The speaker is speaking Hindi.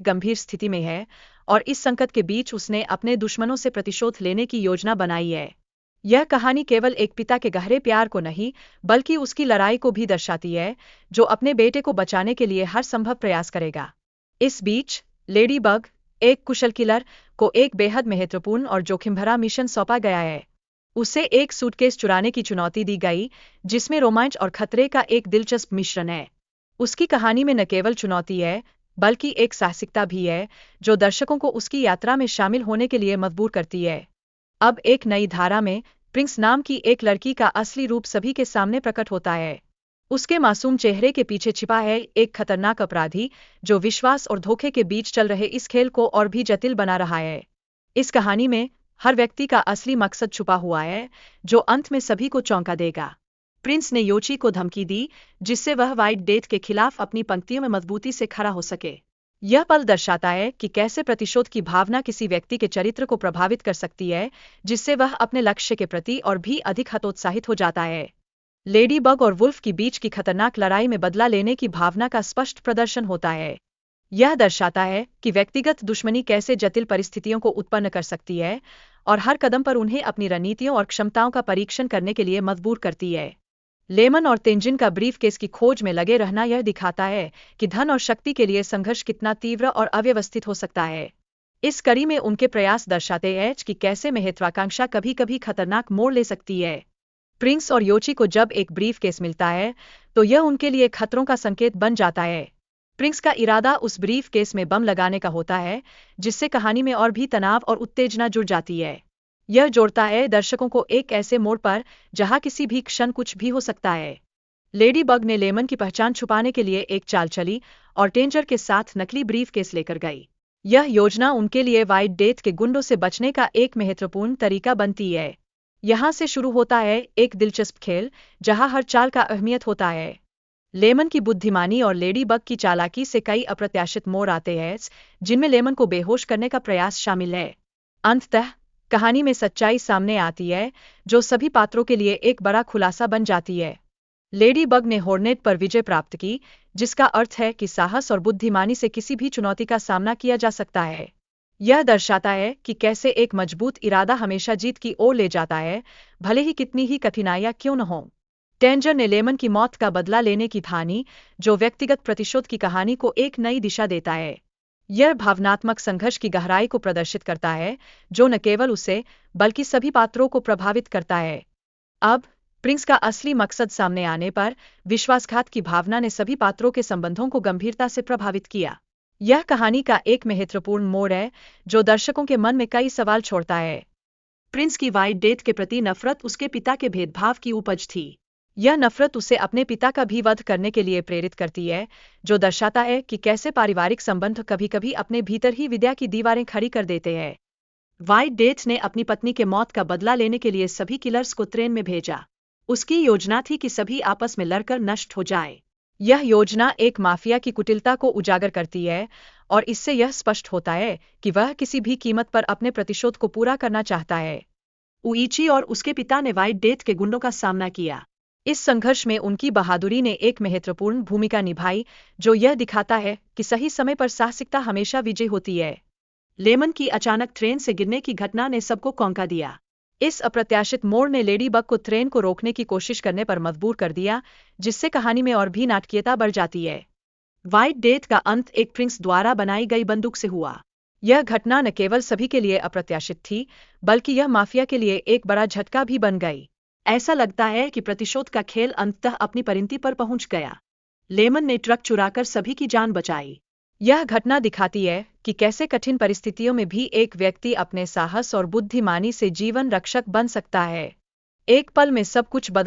गंभीर स्थिति में है और इस संकट के बीच उसने अपने दुश्मनों से प्रतिशोध लेने की योजना बनाई है। यह कहानी केवल एक पिता के गहरे प्यार को नहीं, बल्कि उसकी लड़ाई को भी दर्शाती है, जो अपने बेटे को बचाने के लिए हर संभव प्रयास करेगा। इस बीच लेडी बग, एक कुशल किलर, को एक बेहद महत्वपूर्ण और जोखिम भरा मिशन सौंपा गया है। उसे एक सूटकेस चुराने की चुनौती दी गई, जिसमें रोमांच और खतरे का एक दिलचस्प मिश्रण है। उसकी कहानी में न केवल चुनौती है, बल्कि एक साहसिकता भी है, जो दर्शकों को उसकी यात्रा में शामिल होने के लिए मजबूर करती है। अब एक नई धारा में प्रिंस नाम की एक लड़की का असली रूप सभी के सामने प्रकट होता है। उसके मासूम चेहरे के पीछे छिपा है एक खतरनाक अपराधी, जो विश्वास और धोखे के बीच चल रहे इस खेल को और भी जटिल बना रहा है। इस कहानी में हर व्यक्ति का असली मकसद छुपा हुआ है, जो अंत में सभी को चौंका देगा। प्रिंस ने योची को धमकी दी, जिससे वह व्हाइट डेथ के खिलाफ अपनी पंक्तियों में मजबूती से खड़ा हो सके। यह पल दर्शाता है कि कैसे प्रतिशोध की भावना किसी व्यक्ति के चरित्र को प्रभावित कर सकती है, जिससे वह अपने लक्ष्य के प्रति और भी अधिक हतोत्साहित हो जाता है। लेडी बग और वुल्फ की बीच की खतरनाक लड़ाई में बदला लेने की भावना का स्पष्ट प्रदर्शन होता है। यह दर्शाता है कि व्यक्तिगत दुश्मनी कैसे जटिल परिस्थितियों को उत्पन्न कर सकती है और हर कदम पर उन्हें अपनी रणनीतियों और क्षमताओं का परीक्षण करने के लिए मजबूर करती है। लेमन और तेंजिन का ब्रीफकेस की खोज में लगे रहना यह दिखाता है कि धन और शक्ति के लिए संघर्ष कितना तीव्र और अव्यवस्थित हो सकता है। इस कड़ी में उनके प्रयास दर्शाते हैं कि कैसे महत्वाकांक्षा कभी कभी खतरनाक मोड़ ले सकती है। प्रिंस और योची को जब एक ब्रीफकेस मिलता है, तो यह उनके लिए खतरों का संकेत बन जाता है। प्रिंस का इरादा उस ब्रीफकेस में बम लगाने का होता है, जिससे कहानी में और भी तनाव और उत्तेजना जुड़ जाती है। यह जोड़ता है दर्शकों को एक ऐसे मोड़ पर जहां किसी भी क्षण कुछ भी हो सकता है। लेडी बग ने लेमन की पहचान छुपाने के लिए एक चाल चली और टेंजर के साथ नकली ब्रीफकेस लेकर गई। यह योजना उनके लिए व्हाइट डेथ के गुंडों से बचने का एक महत्वपूर्ण तरीका बनती है। यहाँ से शुरू होता है एक दिलचस्प खेल, जहां हर चाल का अहमियत होता है। लेमन की बुद्धिमानी और लेडी बग की चालाकी से कई अप्रत्याशित मोड़ आते हैं, जिनमें लेमन को बेहोश करने का प्रयास शामिल है। अंततः कहानी में सच्चाई सामने आती है, जो सभी पात्रों के लिए एक बड़ा खुलासा बन जाती है। लेडी बग ने हॉर्नेट पर विजय प्राप्त की, जिसका अर्थ है कि साहस और बुद्धिमानी से किसी भी चुनौती का सामना किया जा सकता है। यह दर्शाता है कि कैसे एक मजबूत इरादा हमेशा जीत की ओर ले जाता है, भले ही कितनी ही कठिनाइयां क्यों न हों। टेंजर ने लेमन की मौत का बदला लेने की ठानी, जो व्यक्तिगत प्रतिशोध की कहानी को एक नई दिशा देता है। यह भावनात्मक संघर्ष की गहराई को प्रदर्शित करता है, जो न केवल उसे बल्कि सभी पात्रों को प्रभावित करता है। अब प्रिंस का असली मकसद सामने आने पर विश्वासघात की भावना ने सभी पात्रों के संबंधों को गंभीरता से प्रभावित किया। यह कहानी का एक महत्वपूर्ण मोड़ है, जो दर्शकों के मन में कई सवाल छोड़ता है। प्रिंस की व्हाइट डेथ के प्रति नफरत उसके पिता के भेदभाव की उपज थी। यह नफरत उसे अपने पिता का भी वध करने के लिए प्रेरित करती है, जो दर्शाता है कि कैसे पारिवारिक संबंध कभी-कभी अपने भीतर ही विद्या की दीवारें खड़ी कर देते हैं। व्हाइट डेथ ने अपनी पत्नी के मौत का बदला लेने के लिए सभी किलर्स को ट्रेन में भेजा। उसकी योजना थी कि सभी आपस में लड़कर नष्ट हो जाए। यह योजना एक माफिया की कुटिलता को उजागर करती है, और इससे यह स्पष्ट होता है कि वह किसी भी कीमत पर अपने प्रतिशोध को पूरा करना चाहता है। उइची और उसके पिता ने व्हाइट डेथ के गुंडों का सामना किया। इस संघर्ष में उनकी बहादुरी ने एक महत्वपूर्ण भूमिका निभाई, जो यह दिखाता है कि सही समय पर साहसिकता हमेशा विजय होती है। लेमन की अचानक ट्रेन से गिरने की घटना ने सबको चौंका दिया। इस अप्रत्याशित मोड़ ने लेडी बग को ट्रेन को रोकने की कोशिश करने पर मजबूर कर दिया, जिससे कहानी में और भी नाटकीयता बढ़ जाती है। व्हाइट डेथ का अंत एक प्रिंस द्वारा बनाई गई बंदूक से हुआ। यह घटना न केवल सभी के लिए अप्रत्याशित थी, बल्कि यह माफिया के लिए एक बड़ा झटका भी बन गई। ऐसा लगता है कि प्रतिशोध का खेल अंततः अपनी परिणति पर पहुंच गया। लेमन ने ट्रक चुराकर सभी की जान बचाई। यह घटना दिखाती है कि कैसे कठिन परिस्थितियों में भी एक व्यक्ति अपने साहस और बुद्धिमानी से जीवन रक्षक बन सकता है। एक पल में सब कुछ बदल